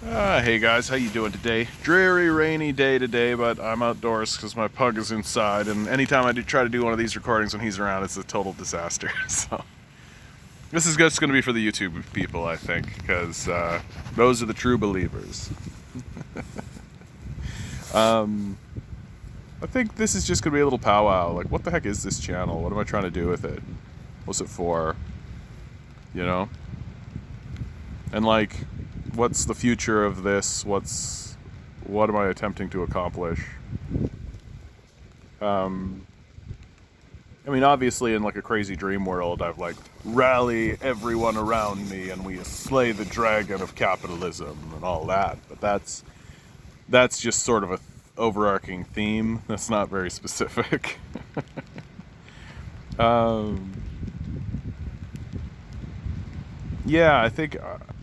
Hey guys, how you doing today? Dreary, rainy day today, but I'm outdoors because my pug is inside, and anytime I try to do one of these recordings when he's around, it's a total disaster. So this is just going to be for the YouTube people, I think, because those are the true believers. I think this is just going to be a little powwow. Like, what the heck is this channel? What am I trying to do with it? What's it for? You know? And like, what's the future of this? What am I attempting to accomplish? I mean, obviously, in like a crazy dream world, I've like rally everyone around me and we slay the dragon of capitalism and all that. But that's just sort of a overarching theme. That's not very specific. um, yeah, I think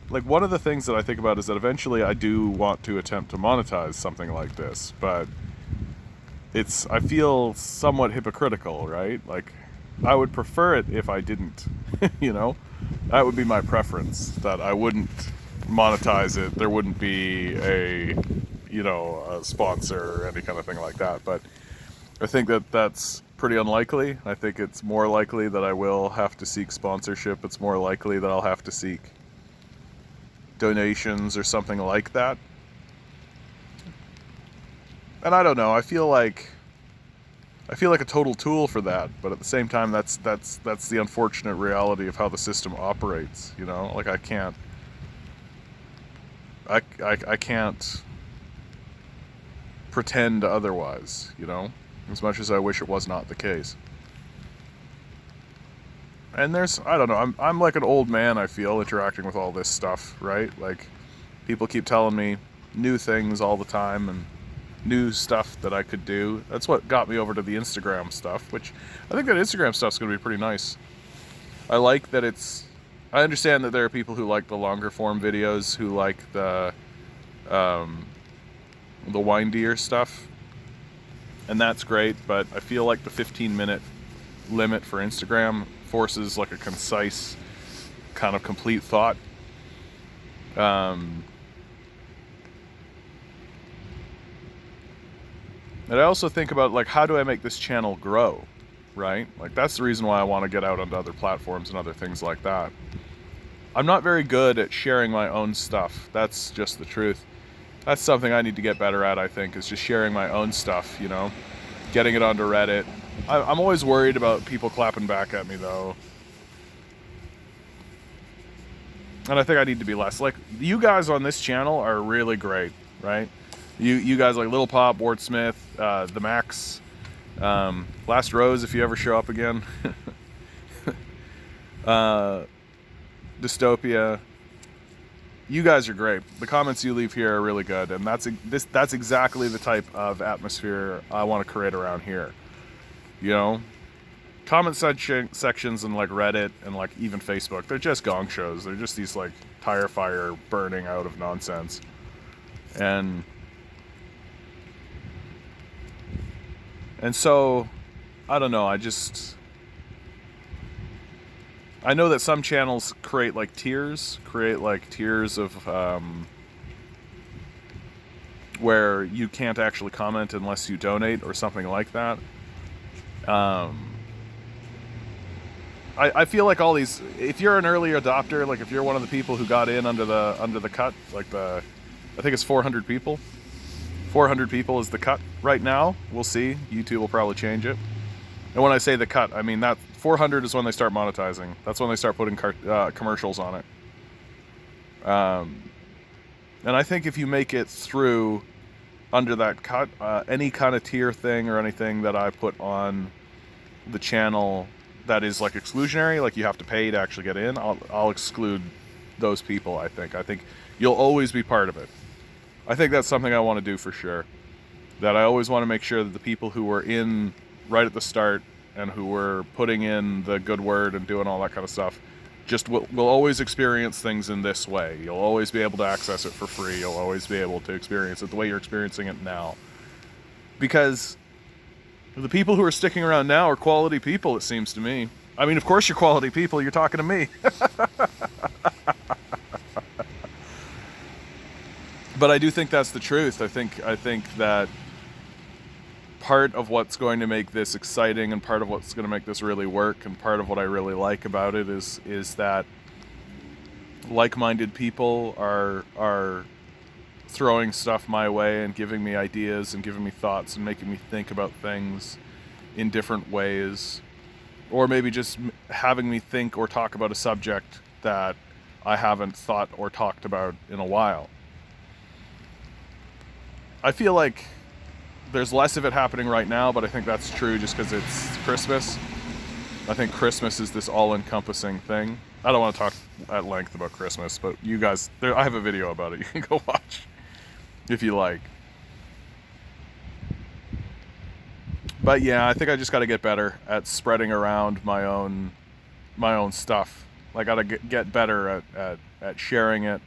like one of the things that I think about is that eventually I do want to attempt to monetize something like this, but I feel somewhat hypocritical, right? Like, I would prefer it if I didn't, you know? That would be my preference, that I wouldn't monetize it. There wouldn't be a sponsor or any kind of thing like that. But I think that that's pretty unlikely. I think it's more likely that I will have to seek sponsorship. It's more likely that I'll have to seek donations or something like that. And I don't know. I feel like a total tool for that, but at the same time, that's the unfortunate reality of how the system operates. You know, like I can't pretend otherwise. You know, as much as I wish it was not the case. And I don't know. I'm like an old man. I feel interacting with all this stuff, right? Like people keep telling me new things all the time and new stuff that I could do. That's what got me over to the Instagram stuff, which I think that Instagram stuff's going to be pretty nice. I like that I understand that there are people who like the longer form videos, who like the windier stuff, and that's great, but I feel like the 15-minute limit for Instagram forces like a concise kind of complete thought. And I also think about, like, how do I make this channel grow, right? Like, that's the reason why I want to get out onto other platforms and other things like that. I'm not very good at sharing my own stuff. That's just the truth. That's something I need to get better at, I think, is just sharing my own stuff, you know? Getting it onto Reddit. I'm always worried about people clapping back at me, though. And I think I need to be less. Like, you guys on this channel are really great, right? You guys like Little Pop, Ward Smith, the Max, Last Rose, if you ever show up again, Dystopia. You guys are great. The comments you leave here are really good, and that's exactly the type of atmosphere I want to create around here. You know, comment sections in like Reddit and like even Facebook, they're just gong shows. They're just these like tire fire burning out of nonsense, And so, I don't know, I know that some channels create like tiers of where you can't actually comment unless you donate or something like that. I feel like all these, if you're an early adopter, like if you're one of the people who got in under the cut, like I think it's 400 people. 400 people is the cut right now. We'll see. YouTube will probably change it. And when I say the cut, I mean that 400 is when they start monetizing. That's when they start putting commercials on it. And I think if you make it through under that cut, any kind of tier thing or anything that I put on the channel that is like exclusionary, like you have to pay to actually get in, I'll exclude those people. I think you'll always be part of it. I think that's something I want to do for sure. That I always want to make sure that the people who were in right at the start and who were putting in the good word and doing all that kind of stuff just will always experience things in this way. You'll always be able to access it for free. You'll always be able to experience it the way you're experiencing it now. Because the people who are sticking around now are quality people, it seems to me. I mean, of course you're quality people. You're talking to me. But I do think that's the truth. I think that part of what's going to make this exciting and part of what's going to make this really work and part of what I really like about it is that like-minded people are throwing stuff my way and giving me ideas and giving me thoughts and making me think about things in different ways, or maybe just having me think or talk about a subject that I haven't thought or talked about in a while. I feel like there's less of it happening right now, but I think that's true just because it's Christmas. I think Christmas is this all-encompassing thing. I don't want to talk at length about Christmas, but you guys, I have a video about it. You can go watch if you like. But yeah, I think I just got to get better at spreading around my own stuff. I got to get better at sharing it.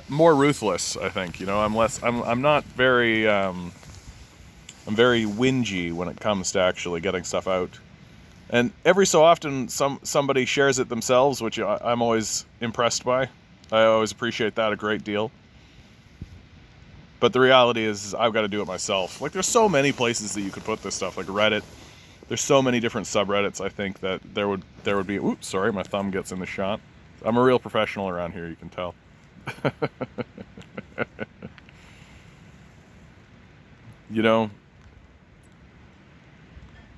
More ruthless, I think. I'm not very I'm very whingy when it comes to actually getting stuff out. And every so often somebody shares it themselves, which I'm always impressed by. I always appreciate that a great deal. But the reality is I've got to do it myself. There's so many places that you could put this stuff, like Reddit. There's so many different subreddits. I think that there would be. Oops, sorry, my thumb gets in the shot. I'm a real professional around here, you can tell.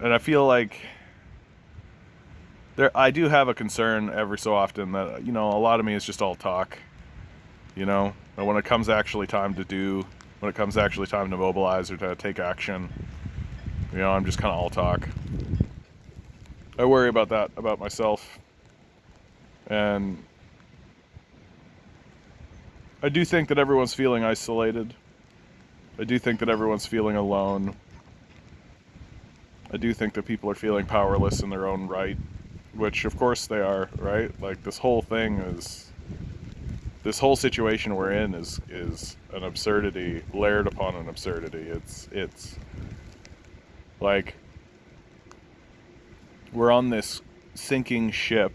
And I feel like I do have a concern every so often that, a lot of me is just all talk, and when it comes actually time to mobilize or to take action, I'm just kind of all talk. I worry about that, about myself. And I do think that everyone's feeling isolated. I do think that everyone's feeling alone. I do think that people are feeling powerless in their own right, which of course they are, right? This whole situation we're in is an absurdity layered upon an absurdity. It's like we're on this sinking ship.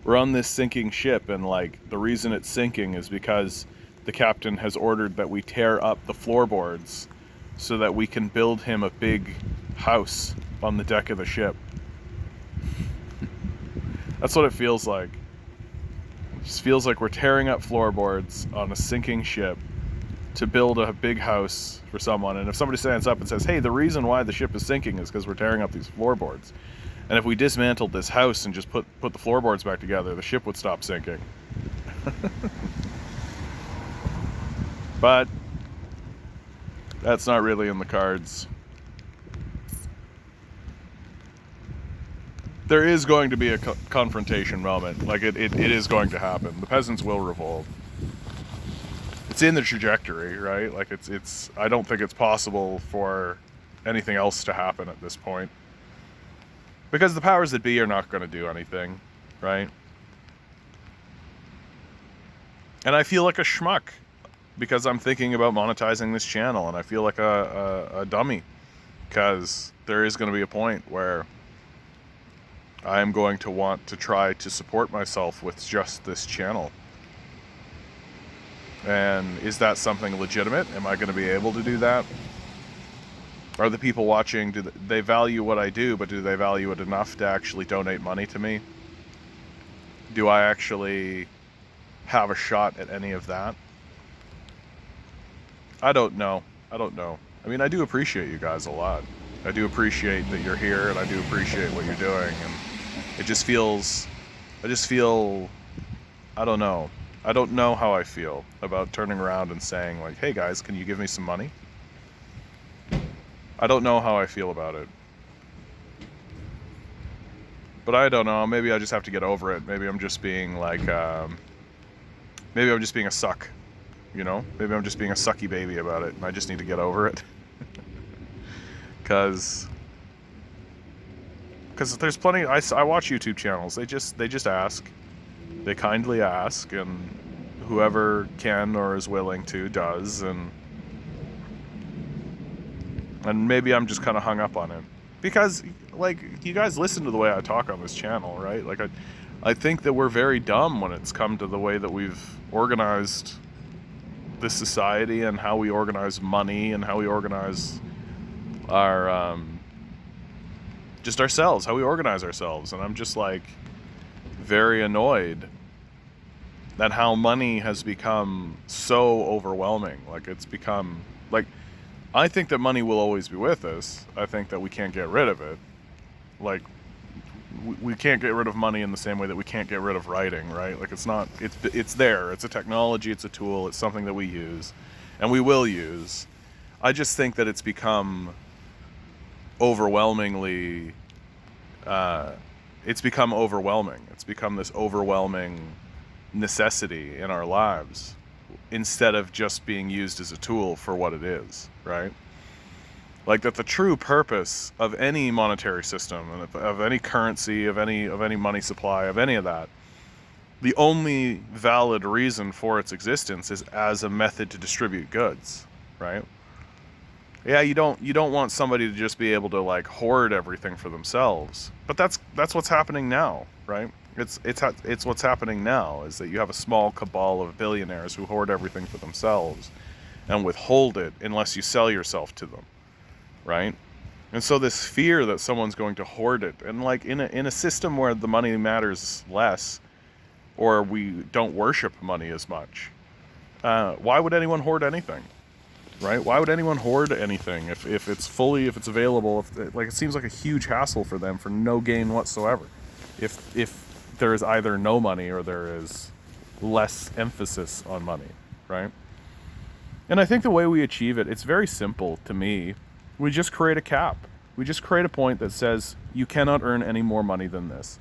We're on this sinking ship, and the reason it's sinking is because the captain has ordered that we tear up the floorboards so that we can build him a big house on the deck of the ship. That's what it feels like. It just feels like we're tearing up floorboards on a sinking ship to build a big house for someone. And if somebody stands up and says, hey, the reason why the ship is sinking is because we're tearing up these floorboards. And if we dismantled this house and just put the floorboards back together, the ship would stop sinking. But that's not really in the cards. There is going to be a confrontation moment. It is going to happen. The peasants will revolt. It's in the trajectory, right? It's I don't think it's possible for anything else to happen at this point. Because the powers that be are not going to do anything, right? And I feel like a schmuck because I'm thinking about monetizing this channel, and I feel like a dummy because there is going to be a point where I am going to want to try to support myself with just this channel. And is that something legitimate? Am I going to be able to do that? Are the people watching, do they value what I do, but do they value it enough to actually donate money to me? Do I actually have a shot at any of that? I don't know. I mean, I do appreciate you guys a lot. I do appreciate that you're here, and I do appreciate what you're doing, and I just feel, I don't know. I don't know how I feel about turning around and saying, hey guys, can you give me some money? I don't know how I feel about it. But I don't know, maybe I just have to get over it. Maybe I'm just being maybe I'm just being a suck, Maybe I'm just being a sucky baby about it, and I just need to get over it. Because there's plenty, I watch YouTube channels, they just ask. They kindly ask, and whoever can or is willing to does, and maybe I'm just kind of hung up on it. Because, you guys listen to the way I talk on this channel, right? I think that we're very dumb when it's come to the way that we've organized this society and how we organize money and how we organize our just ourselves, how we organize ourselves. And I'm just like very annoyed at how money has become so overwhelming. Like it's become like, I think that money will always be with us. I think that we can't get rid of it. Like we can't get rid of money in the same way that we can't get rid of writing, right? Like it's there. It's a technology, it's a tool, it's something that we use and we will use. I just think that it's become overwhelmingly it's become overwhelming. It's become this overwhelming necessity in our lives instead of just being used as a tool for what it is, right? Like that the true purpose of any monetary system and of any currency, of any money supply, of any of that, the only valid reason for its existence is as a method to distribute goods, right? Yeah, you don't want somebody to just be able to like hoard everything for themselves. But that's what's happening now, right? It's what's happening now is that you have a small cabal of billionaires who hoard everything for themselves and withhold it unless you sell yourself to them, right? And so this fear that someone's going to hoard it, and like in a system where the money matters less, or we don't worship money as much, why would anyone hoard anything? Right? Why would anyone hoard anything if it's available? It seems like a huge hassle for them for no gain whatsoever. If there is either no money or there is less emphasis on money, right? And I think the way we achieve it, it's very simple to me. We just create a cap. We just create a point that says you cannot earn any more money than this,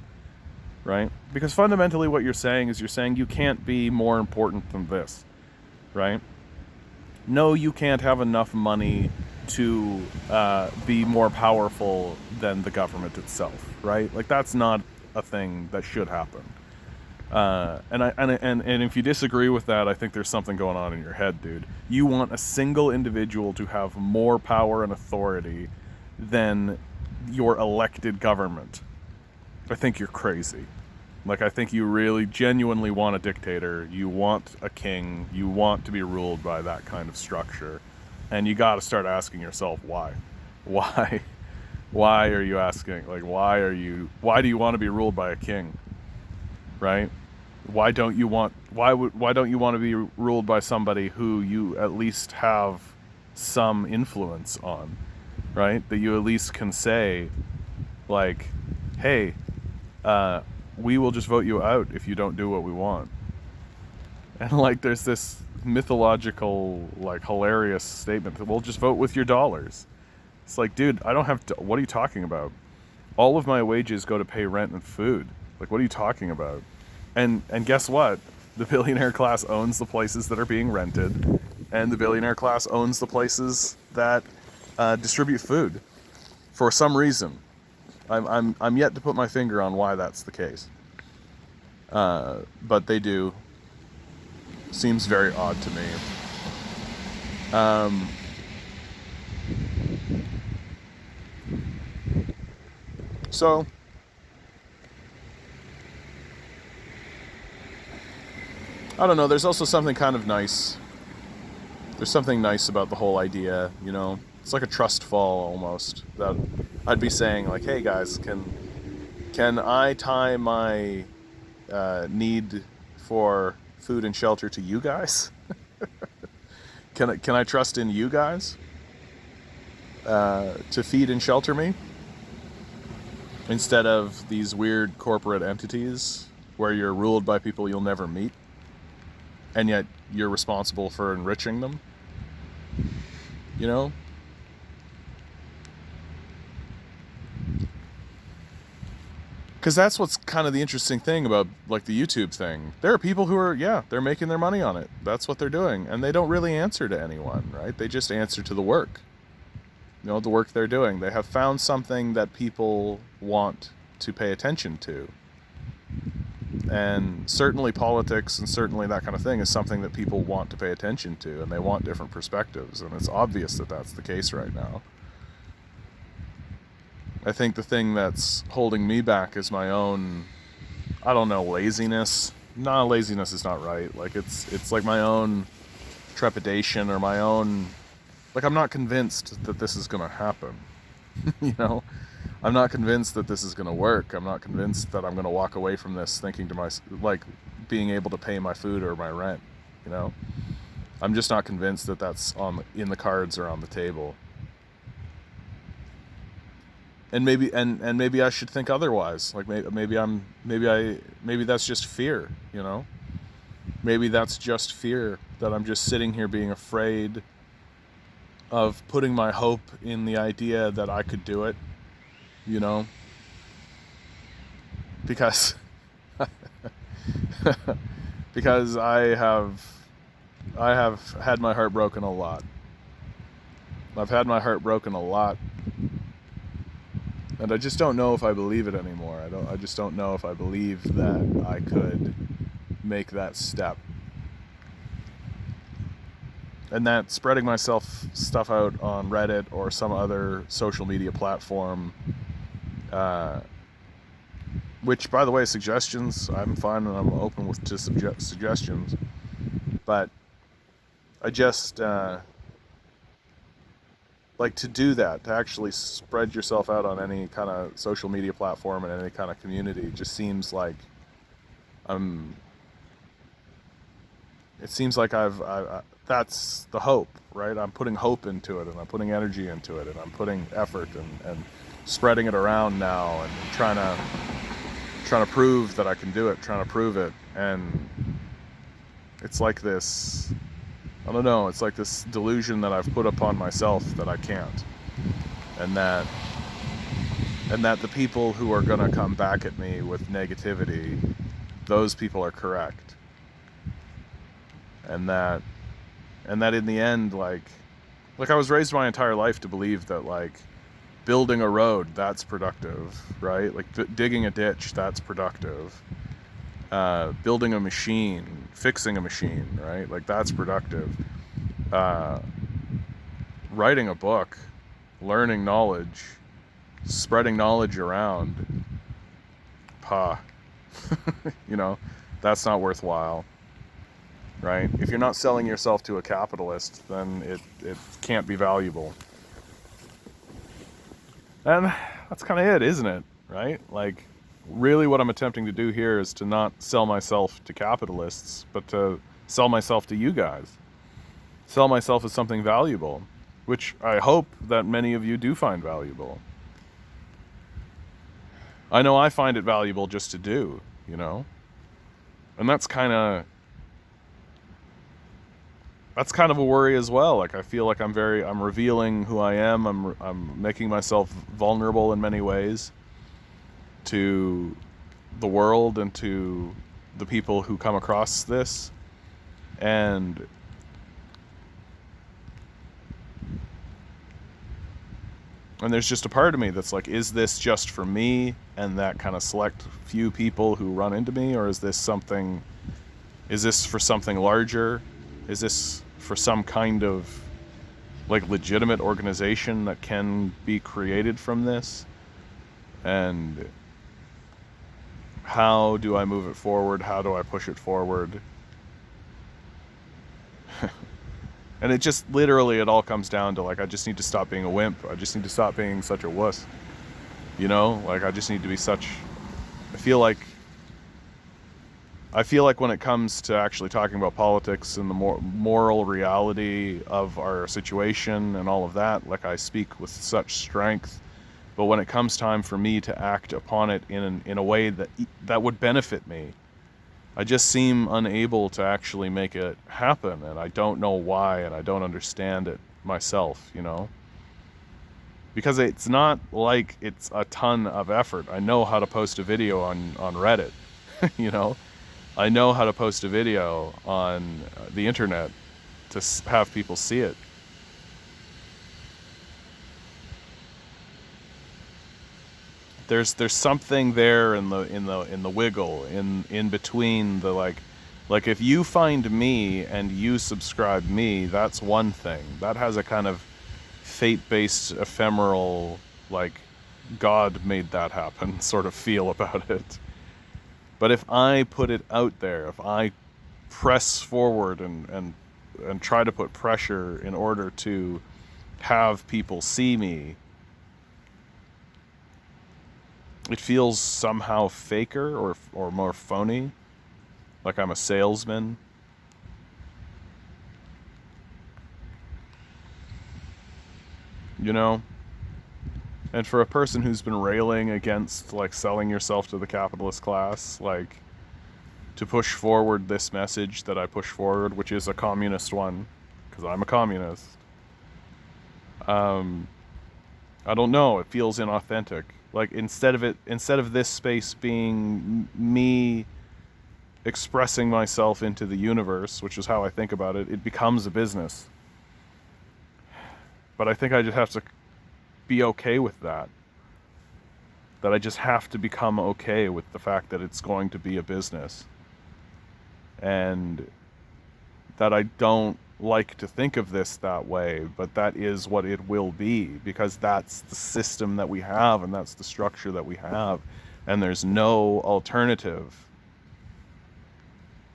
right? Because fundamentally what you're saying is you can't be more important than this, right? No, you can't have enough money to be more powerful than the government itself, right? Like that's not a thing that should happen. And if you disagree with that, I think there's something going on in your head, dude. You want a single individual to have more power and authority than your elected government. I think you're crazy. Like, I think you really genuinely want a dictator. You want a king. You want to be ruled by that kind of structure. And you got to start asking yourself why. Why? Why are you asking? Like, why do you want to be ruled by a king? Right? Why don't you want to be ruled by somebody who you at least have some influence on? Right? That you at least can say, like, hey, we will just vote you out if you don't do what we want. And like there's this mythological, like hilarious statement that we'll just vote with your dollars. It's like, dude, I don't have what are you talking about? All of my wages go to pay rent and food. Like, what are you talking about? And guess what? The billionaire class owns the places that are being rented, and the billionaire class owns the places that distribute food for some reason. I'm yet to put my finger on why that's the case. But they do. Seems very odd to me. So I don't know, there's also something kind of nice. There's something nice about the whole idea, you know? It's like a trust fall almost. That I'd be saying like, hey guys, can I tie my need for food and shelter to you guys? Can I trust in you guys to feed and shelter me instead of these weird corporate entities where you're ruled by people you'll never meet and yet you're responsible for enriching them? You know? Because that's what's kind of the interesting thing about like the YouTube thing. There are people who are, they're making their money on it. That's what they're doing. And they don't really answer to anyone, right? They just answer to the work. You know, the work they're doing. They have found something that people want to pay attention to. And certainly politics and certainly that kind of thing is something that people want to pay attention to. And they want different perspectives. And it's obvious that that's the case right now. I think the thing that's holding me back is my own I don't know, laziness. No, laziness is not right. Like it's like my own trepidation or my own, like I'm not convinced that this is gonna happen. You know, I'm not convinced that this is gonna work. I'm not convinced that I'm gonna walk away from this thinking to like being able to pay my food or my rent. You know, I'm just not convinced that that's in the cards or on the table. And maybe I should think otherwise. Like maybe that's just fear. You know, maybe that's just fear that I'm just sitting here being afraid of putting my hope in the idea that I could do it. You know, because because I have had my heart broken a lot. I've had my heart broken a lot, and I just don't know if I believe it anymore. I just don't know if I believe that I could make that step. And that spreading myself stuff out on Reddit or some other social media platform, which, by the way, suggestions, I'm fine and I'm open to suggestions, but I just like to do that, to actually spread yourself out on any kind of social media platform and any kind of community, just seems like I'm. It seems like that's the hope, right? I'm putting hope into it, and I'm putting energy into it, and I'm putting effort and spreading it around now, and trying to prove that I can do it, trying to prove it, and it's like this. I don't know. It's like this delusion that I've put upon myself that I can't, and that the people who are gonna come back at me with negativity, those people are correct, and that in the end, like I was raised my entire life to believe that, like, building a road, that's productive, right? Like digging a ditch, that's productive. Building a machine, fixing a machine, right? Like that's productive. Writing a book, learning knowledge, spreading knowledge around, you know, that's not worthwhile, right? If you're not selling yourself to a capitalist, then it can't be valuable. And that's kind of it, isn't it? Right? Like, really what I'm attempting to do here is to not sell myself to capitalists, but to sell myself to you guys. Sell myself as something valuable, which I hope that many of you do find valuable. I know I find it valuable just to do, you know? And that's kind of a worry as well. Like, I feel like I'm revealing who I am. I'm making myself vulnerable in many ways to the world and to the people who come across this. And there's just a part of me that's like, is this just for me and that kind of select few people who run into me, or is this for something larger? Is this for some kind of, like, legitimate organization that can be created from this? And how do I move it forward? How do I push it forward? And it just literally, it all comes down to, like, I just need to stop being a wimp. I just need to stop being such a wuss. You know, like, I just need to be I feel like when it comes to actually talking about politics and the moral reality of our situation and all of that, like, I speak with such strength. But when it comes time for me to act upon it in a way that would benefit me, I just seem unable to actually make it happen, and I don't know why, and I don't understand it myself, you know? Because it's not like it's a ton of effort. I know how to post a video on Reddit, you know? I know how to post a video on the internet to have people see it. There's something there in the wiggle in between the, like if you find me and you subscribe me, that's one thing. That has a kind of fate-based, ephemeral, like, God made that happen sort of feel about it. But if I put it out there, if I press forward and try to put pressure in order to have people see me, it feels somehow faker or more phony, like I'm a salesman. You know? And for a person who's been railing against like selling yourself to the capitalist class, like to push forward this message that I push forward, which is a communist one, because I'm a communist. I don't know. It feels inauthentic. Like instead of this space being me expressing myself into the universe, which is how I think about it, it becomes a business. But I think I just have to be okay with that. That I just have to become okay with the fact that it's going to be a business. And that I don't like to think of this that way, but that is what it will be, because that's the system that we have and that's the structure that we have, and there's no alternative.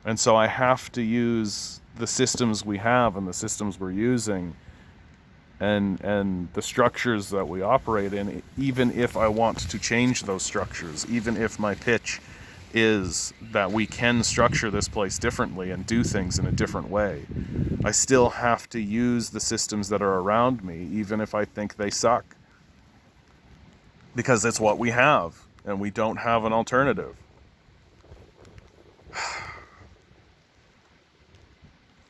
And so I have to use the systems we have and the systems we're using and the structures that we operate in, even if I want to change those structures, even if my pitch is that we can structure this place differently and do things in a different way. I still have to use the systems that are around me, even if I think they suck. Because it's what we have, and we don't have an alternative.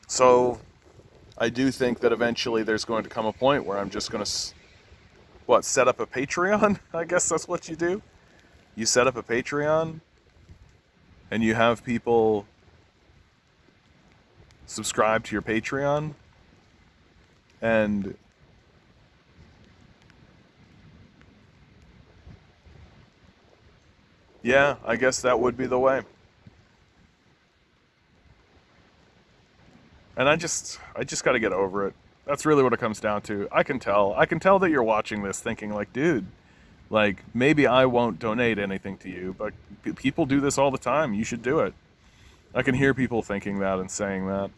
So, I do think that eventually there's going to come a point where I'm just going to, set up a Patreon? I guess that's what you do. You set up a Patreon, and you have people subscribe to your Patreon, and yeah, I guess that would be the way. And I just got to get over it. That's really what it comes down to. I can tell that you're watching this thinking like, dude, like maybe I won't donate anything to you, but people do this all the time. You should do it. I can hear people thinking that and saying that.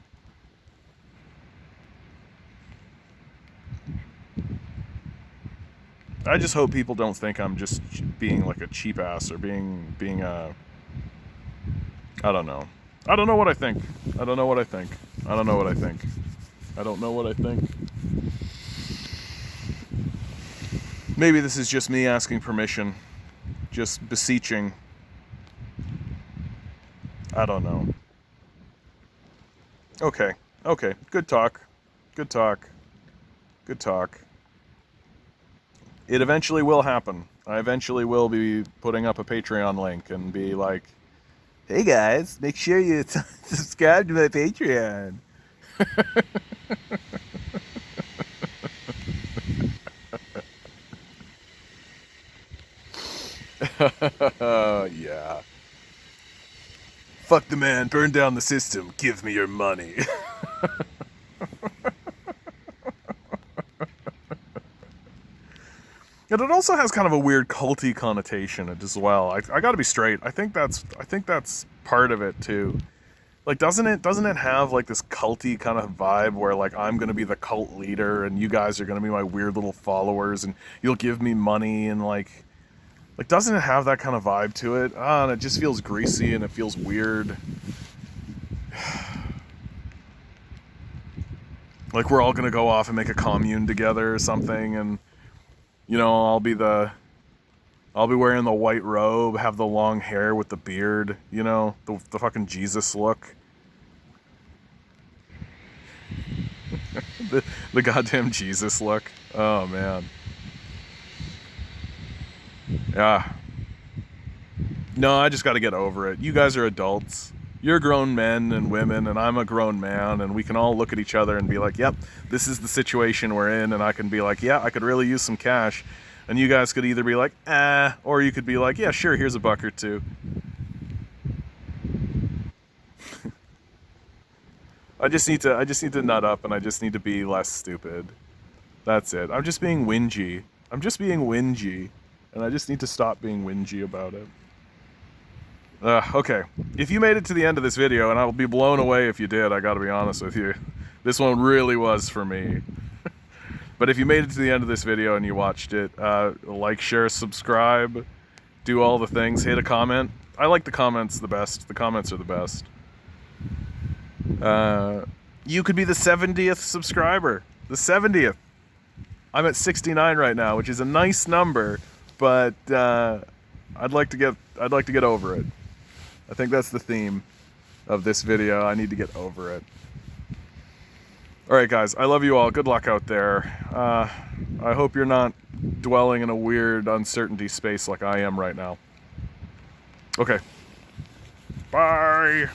I just hope people don't think I'm just being like a cheap ass or being a, I don't know. I don't know what I think. I don't know what I think. I don't know what I think. I don't know what I think. Maybe this is just me asking permission, just beseeching. I don't know. Okay. Okay. Good talk. Good talk. Good talk. It eventually will happen. I eventually will be putting up a Patreon link and be like, hey guys, make sure you subscribe to my Patreon. Yeah. Fuck the man, burn down the system, give me your money. And it also has kind of a weird culty connotation as well. I gotta be straight. I think that's part of it too. Like doesn't it have like this culty kind of vibe where like I'm gonna be the cult leader and you guys are gonna be my weird little followers and you'll give me money and like doesn't it have that kind of vibe to it? And it just feels greasy and it feels weird. Like we're all gonna go off and make a commune together or something, and you know, I'll be wearing the white robe, have the long hair with the beard, you know, the fucking Jesus look. the goddamn Jesus look. Oh man. Yeah. No, I just got to get over it. You guys are adults. You're grown men and women, and I'm a grown man, and we can all look at each other and be like, yep, this is the situation we're in, and I can be like, yeah, I could really use some cash. And you guys could either be like, or you could be like, yeah, sure, here's a buck or two. I just need to nut up, and I just need to be less stupid. That's it. I'm just being whingy. And I just need to stop being whingy about it. Okay, if you made it to the end of this video, and I will be blown away if you did, I gotta be honest with you. This one really was for me. But if you made it to the end of this video and you watched it, like, share, subscribe, do all the things, hit a comment. I like the comments the best. The comments are the best. You could be the 70th subscriber. The 70th. I'm at 69 right now, which is a nice number, but I'd like to get over it. I think that's the theme of this video. I need to get over it. Alright guys, I love you all. Good luck out there. I hope you're not dwelling in a weird uncertainty space like I am right now. Okay. Bye!